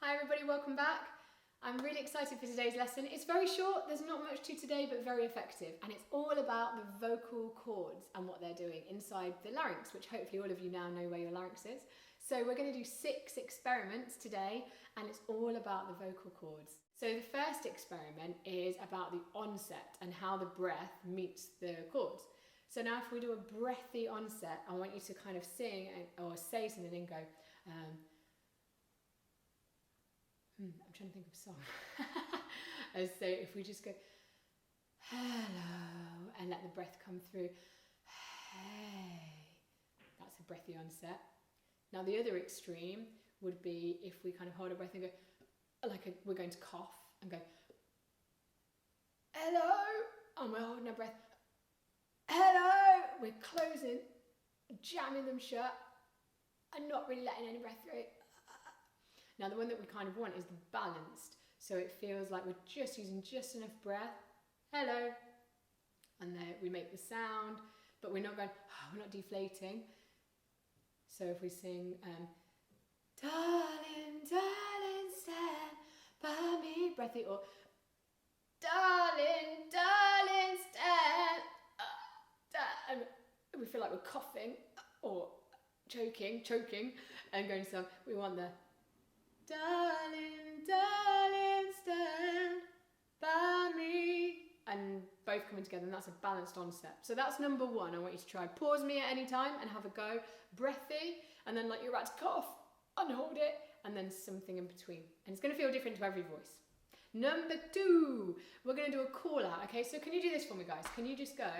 Hi everybody, welcome back. I'm really excited for today's lesson. It's very short, there's not much to today, but very effective. And it's all about the vocal cords and what they're doing inside the larynx, which hopefully all of you now know where your larynx is. So we're going to do 6 experiments today, and it's all about the vocal cords. So the first experiment is about the onset and how the breath meets the cords. So now if we do a breathy onset, I want you to kind of sing or say something and go, I'm trying to think of a song. And so if we just go, hello, and let the breath come through, hey, that's a breathy onset. Now the other extreme would be if we kind of hold our breath and go, we're going to cough and go, hello, and we're holding our breath, hello, we're closing, jamming them shut, and not really letting any breath through. Now the one that we kind of want is the balanced, so it feels like we're just using just enough breath, hello, and then we make the sound, but we're not going, we're not deflating. So if we sing, darling, darling, stand by me, breathy, or darling, darling, stand, and we feel like we're coughing or choking, and going to, we want the darling, darling, stand by me, and both coming together, and that's a balanced onset. So that's number 1. I want you to try. Pause me at any time and have a go. Breathy, and then like you're about to cough, unhold it, and then something in between. And it's going to feel different to every voice. Number 2, we're going to do a call out, okay? So can you do this for me, guys? Can you just go,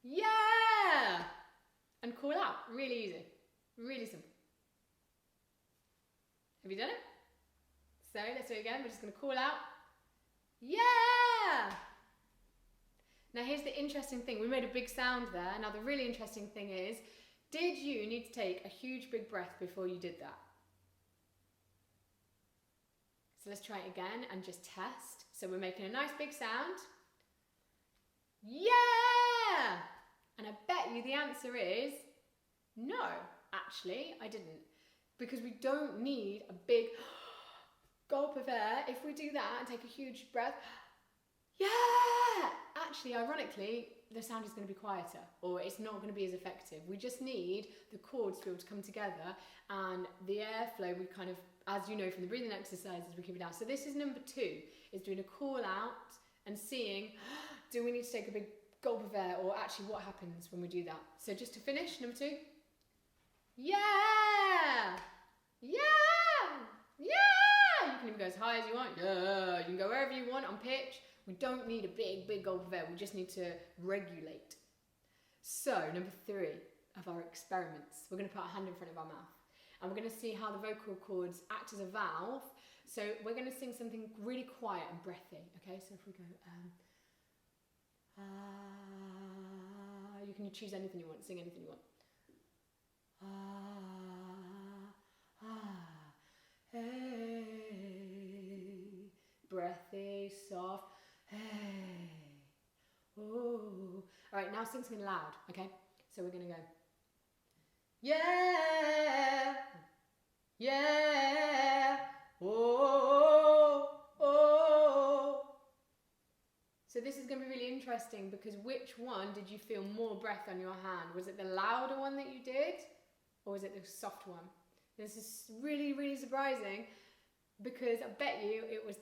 yeah, and call out? Really easy, really simple. Have you done it? So let's do it again. We're just going to call out, yeah! Now here's the interesting thing. We made a big sound there. Now the really interesting thing is, did you need to take a huge big breath before you did that? So let's try it again and just test. So we're making a nice big sound. Yeah! And I bet you the answer is no, actually, I didn't. Because we don't need a big gulp of air. If we do that and take a huge breath, yeah! Actually, ironically, the sound is going to be quieter, or it's not going to be as effective. We just need the chords to be able to come together, and the airflow, we kind of, as you know from the breathing exercises, we keep it down. So this is number 2, is doing a call out and seeing, do we need to take a big gulp of air, or actually what happens when we do that? So just to finish, number 2, yeah! Yeah! Yeah! You can even go as high as you want. Yeah! You can go wherever you want on pitch. We don't need a big gulp of air. We just need to regulate. So, number 3 of our experiments. We're going to put our hand in front of our mouth. And we're going to see how the vocal cords act as a valve. So, we're going to sing something really quiet and breathy. Okay, so if we go, you can choose anything you want. Sing anything you want. Hey, breathy, soft, hey, oh. All right, now sing something loud, okay? So we're gonna go, yeah, yeah, oh, oh. So this is gonna be really interesting, because which one did you feel more breath on your hand? Was it the louder one that you did? Or was it the soft one? This is really, really surprising, because I bet you it was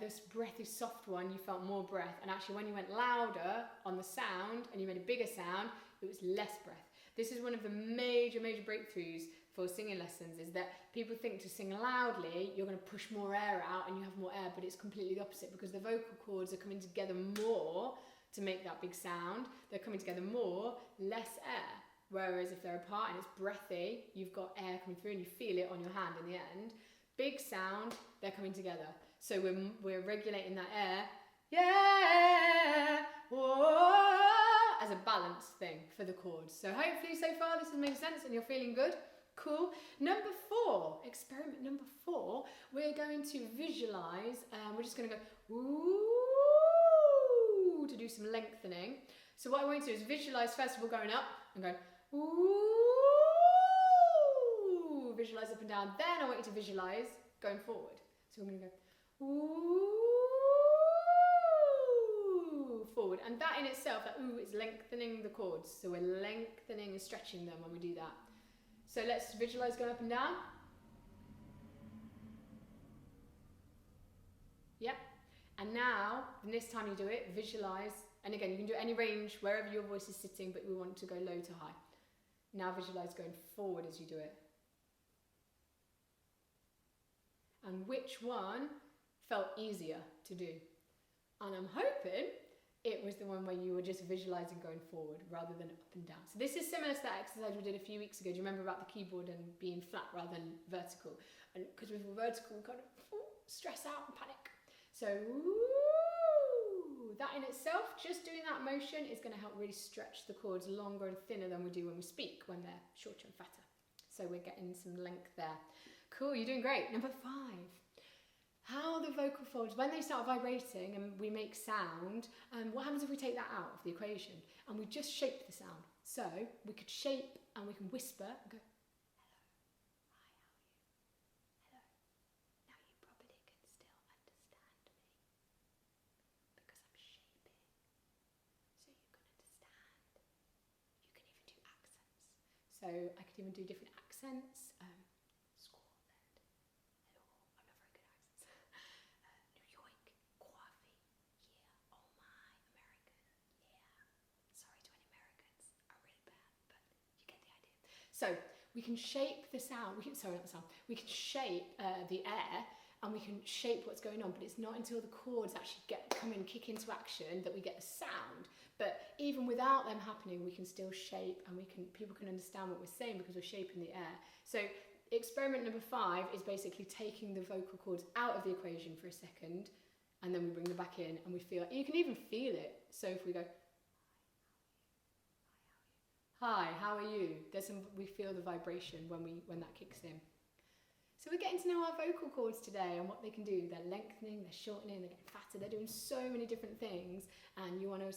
this breathy soft one, you felt more breath, and actually when you went louder on the sound and you made a bigger sound, it was less breath. This is one of the major breakthroughs for singing lessons, is that people think to sing loudly you're going to push more air out and you have more air, but it's completely the opposite, because the vocal cords are coming together more to make that big sound. They're coming together more, less air. Whereas if they're apart and it's breathy, you've got air coming through and you feel it on your hand in the end. Big sound, they're coming together. So we're regulating that air, yeah, whoa, as a balanced thing for the chords. So hopefully so far this has made sense and you're feeling good. Cool. Number 4, experiment number 4, we're going to visualize, we're just going to go, ooh, to do some lengthening. So what I want you to do is visualize first of all going up and going, ooh, visualize up and down. Then I want you to visualize going forward. So we're going to go ooh, forward. And that in itself, that ooh, is lengthening the chords. So we're lengthening and stretching them when we do that. So let's visualize going up and down. Yep. And now, this time you do it, visualize. And again, you can do any range wherever your voice is sitting, but we want to go low to high. Now visualize going forward as you do it. And which one felt easier to do? And I'm hoping it was the one where you were just visualizing going forward rather than up and down. So this is similar to that exercise we did a few weeks ago. Do you remember about the keyboard and being flat rather than vertical? And because with vertical, we kind of stress out and panic. So ooh, that in itself, just doing that motion is going to help really stretch the chords longer and thinner than we do when we speak, when they're shorter and fatter. So we're getting some length there. Cool, you're doing great. Number 5. How the vocal folds, when they start vibrating and we make sound, what happens if we take that out of the equation and we just shape the sound? So we could shape and we can whisper and go, hello, hi, how are you? Hello. Now you probably can still understand me because I'm shaping so you can understand. You can even do accents. So I could even do different accents. So we can shape the sound, we can shape the air and we can shape what's going on, but it's not until the chords actually kick into action that we get the sound. But even without them happening, we can still shape and people can understand what we're saying because we're shaping the air. So experiment number 5 is basically taking the vocal cords out of the equation for a second and then we bring them back in and we feel, you can even feel it. So if we go, hi, how are you? We feel the vibration when that kicks in. So we're getting to know our vocal cords today and what they can do. They're lengthening, they're shortening, they're getting fatter, they're doing so many different things and you want to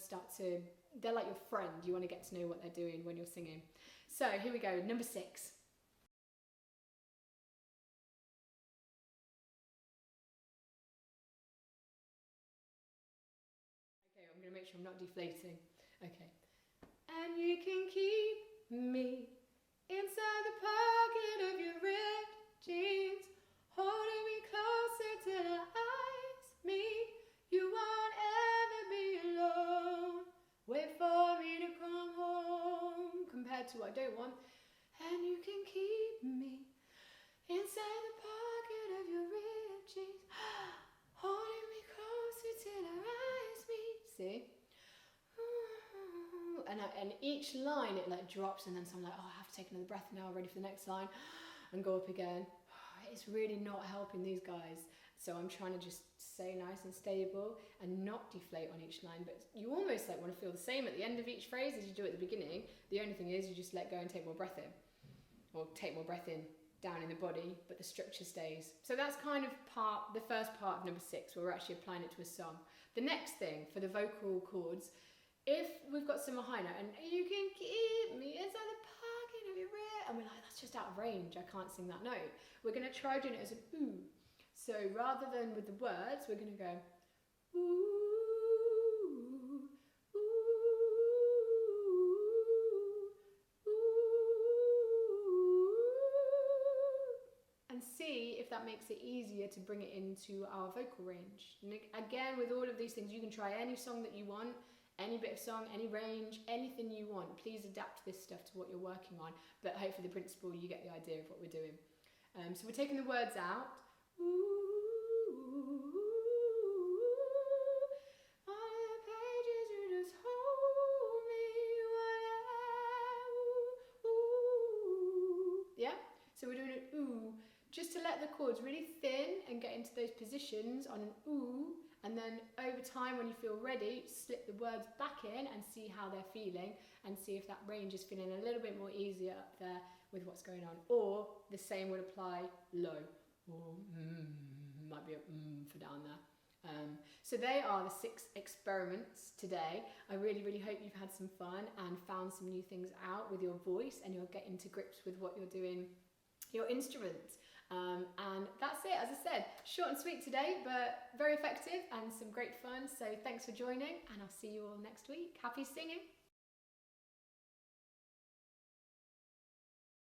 they're like your friend, you want to get to know what they're doing when you're singing. So here we go, number 6. Okay, I'm going to make sure I'm not deflating. Okay. And you can keep me inside the pocket of your ripped jeans, holding me closer till our eyes meet. You won't ever be alone. Wait for me to come home. Compared to I don't want. And you can keep me inside the pocket of your ripped jeans, holding me closer till our eyes meet. See? And each line it like drops and then so I'm like, oh, I have to take another breath now, ready for the next line and go up again. It's really not helping these guys. So I'm trying to just stay nice and stable and not deflate on each line, but you almost like want to feel the same at the end of each phrase as you do at the beginning. The only thing is you just let go and take more breath in, or take more breath in down in the body, but the structure stays. So that's kind of the first part of number 6 where we're actually applying it to a song. The next thing for the vocal cords, if we've got some high note and you can keep me inside the pocket of your rib, and we're like, that's just out of range, I can't sing that note. We're going to try doing it as an ooh. So rather than with the words, we're going to go ooh, ooh, ooh, and see if that makes it easier to bring it into our vocal range. And again, with all of these things, you can try any song that you want. Any bit of song, any range, anything you want. Please adapt this stuff to what you're working on. But hopefully the principle, you get the idea of what we're doing. So we're taking the words out. Ooh, on the pages you just hold me ooh. Yeah? So we're doing an ooh, just to let the chords really thin and get into those positions on an ooh. And then over time, when you feel ready, slip the words back in and see how they're feeling and see if that range is feeling a little bit more easier up there with what's going on. Or the same would apply low. Or might be a for down there. So they are the 6 experiments today. I really, really hope you've had some fun and found some new things out with your voice and you're getting to grips with what you're doing your instrument. And that's it. As I said, short and sweet today, but very effective and some great fun. So thanks for joining, and I'll see you all next week. Happy singing.